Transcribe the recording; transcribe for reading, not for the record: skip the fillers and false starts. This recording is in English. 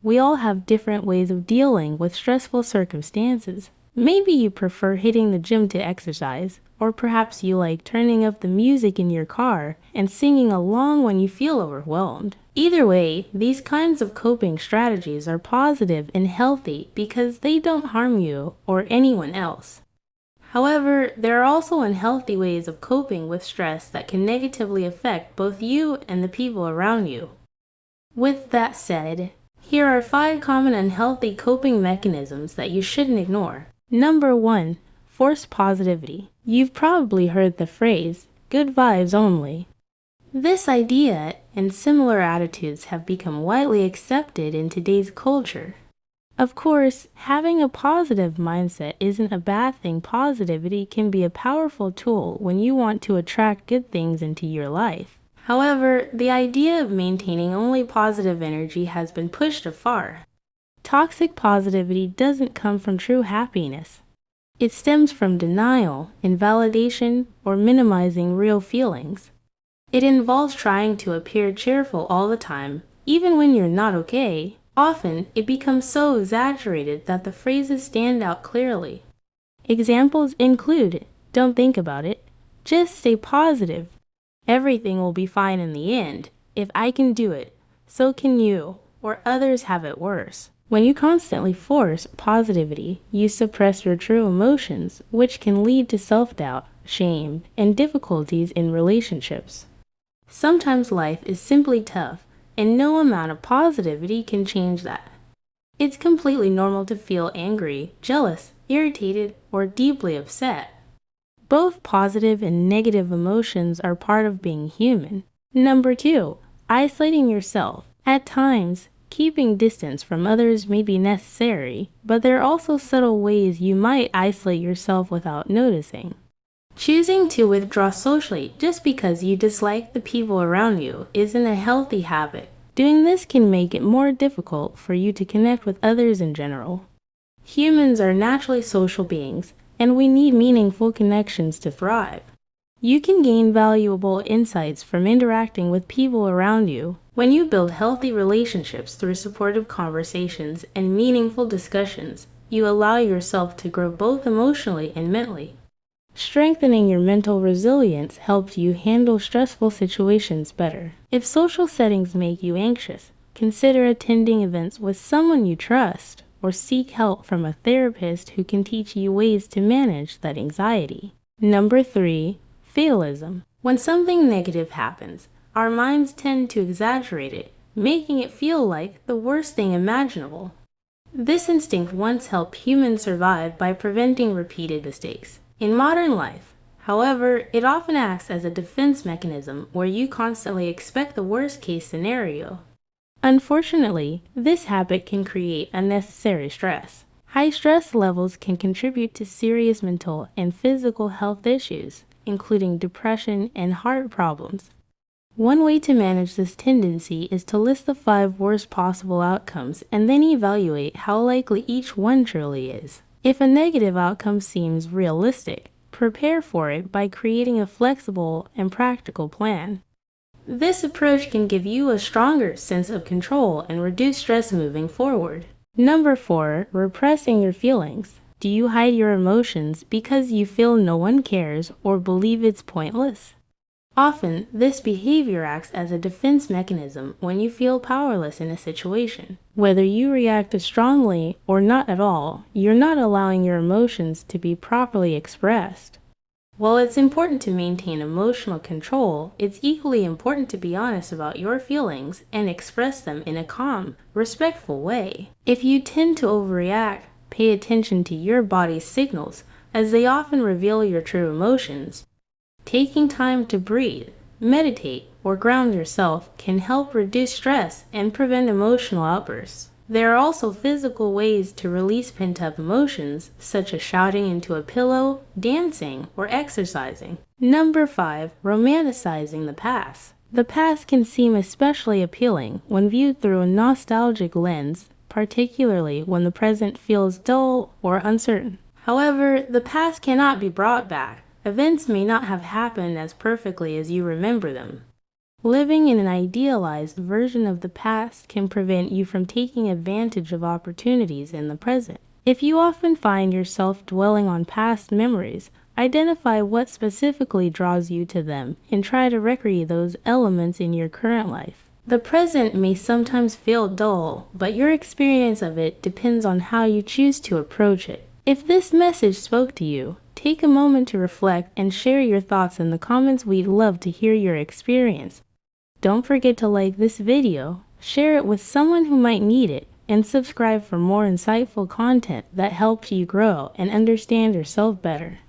We all have different ways of dealing with stressful circumstances. Maybe you prefer hitting the gym to exercise, or perhaps you like turning up the music in your car and singing along when you feel overwhelmed. Either way, these kinds of coping strategies are positive and healthy because they don't harm you or anyone else. However, there are also unhealthy ways of coping with stress that can negatively affect both you and the people around you. With that said, here are 5 common unhealthy coping mechanisms that you shouldn't ignore. Number 1. Forced positivity. You've probably heard the phrase, good vibes only. This idea and similar attitudes have become widely accepted in today's culture. Of course, having a positive mindset isn't a bad thing. Positivity can be a powerful tool when you want to attract good things into your life. However, the idea of maintaining only positive energy has been pushed afar. Toxic positivity doesn't come from true happiness. It stems from denial, invalidation, or minimizing real feelings. It involves trying to appear cheerful all the time, even when you're not okay. Often, it becomes so exaggerated that the phrases stand out clearly. Examples include, don't think about it, just stay positive, everything will be fine in the end, if I can do it, so can you, or others have it worse. When you constantly force positivity, you suppress your true emotions, which can lead to self-doubt, shame, and difficulties in relationships. Sometimes life is simply tough, and no amount of positivity can change that. It's completely normal to feel angry, jealous, irritated, or deeply upset. Both positive and negative emotions are part of being human. Number 2. Isolating yourself. At times, keeping distance from others may be necessary, but there are also subtle ways you might isolate yourself without noticing. Choosing to withdraw socially just because you dislike the people around you isn't a healthy habit. Doing this can make it more difficult for you to connect with others in general. Humans are naturally social beings, and we need meaningful connections to thrive. You can gain valuable insights from interacting with people around you. When you build healthy relationships through supportive conversations and meaningful discussions, you allow yourself to grow both emotionally and mentally. Strengthening your mental resilience helps you handle stressful situations better. If social settings make you anxious, consider attending events with someone you trust, or seek help from a therapist who can teach you ways to manage that anxiety. Number 3. Fatalism. When something negative happens, our minds tend to exaggerate it, making it feel like the worst thing imaginable. This instinct once helped humans survive by preventing repeated mistakes. In modern life, however, it often acts as a defense mechanism where you constantly expect the worst-case scenario. Unfortunately, this habit can create unnecessary stress. High stress levels can contribute to serious mental and physical health issues, including depression and heart problems. One way to manage this tendency is to list the 5 worst possible outcomes and then evaluate how likely each one truly is. If a negative outcome seems realistic, prepare for it by creating a flexible and practical plan. This approach can give you a stronger sense of control and reduce stress moving forward. Number 4. Repressing your feelings. Do you hide your emotions because you feel no one cares or believe it's pointless? Often, this behavior acts as a defense mechanism when you feel powerless in a situation. Whether you react strongly or not at all, you're not allowing your emotions to be properly expressed. While it's important to maintain emotional control, it's equally important to be honest about your feelings and express them in a calm, respectful way. If you tend to overreact, pay attention to your body's signals, as they often reveal your true emotions. Taking time to breathe, meditate, or ground yourself can help reduce stress and prevent emotional outbursts. There are also physical ways to release pent-up emotions, such as shouting into a pillow, dancing, or exercising. Number 5. Romanticizing the past. The past can seem especially appealing when viewed through a nostalgic lens, particularly when the present feels dull or uncertain. However, the past cannot be brought back. Events may not have happened as perfectly as you remember them. Living in an idealized version of the past can prevent you from taking advantage of opportunities in the present. If you often find yourself dwelling on past memories, identify what specifically draws you to them and try to recreate those elements in your current life. The present may sometimes feel dull, but your experience of it depends on how you choose to approach it. If this message spoke to you, take a moment to reflect and share your thoughts in the comments. We'd love to hear your experience. Don't forget to like this video, share it with someone who might need it, and subscribe for more insightful content that helps you grow and understand yourself better.